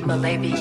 Malaby.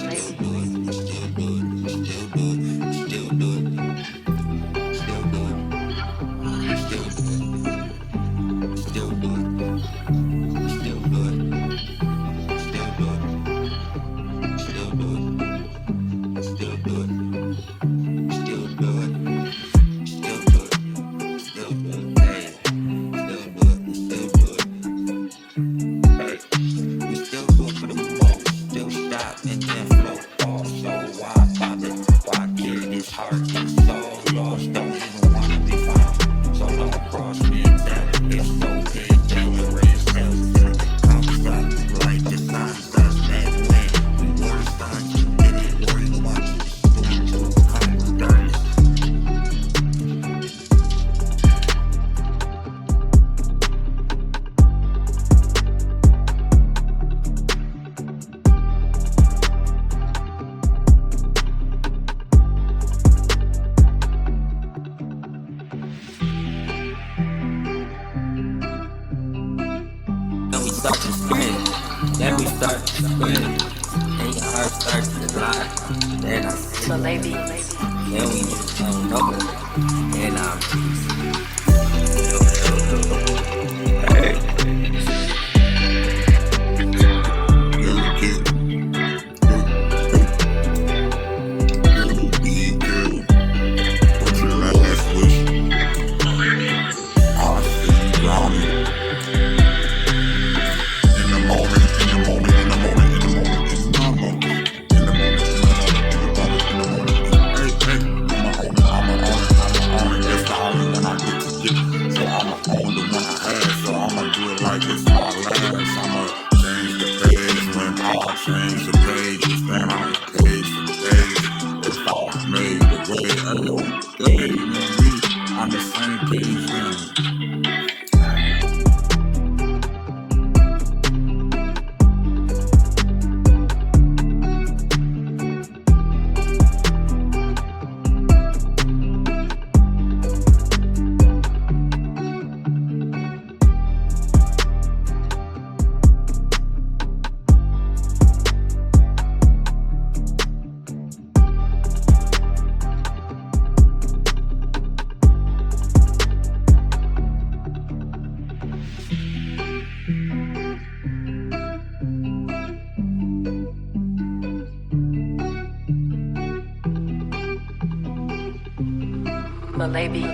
Start to spin, then we start to spin, and your heart starts to lie. Then I see, Malaby. then we just don't know. And change the pages, then I page for days. It's all made the way I know. Hey, me, on the same page now. Malaby.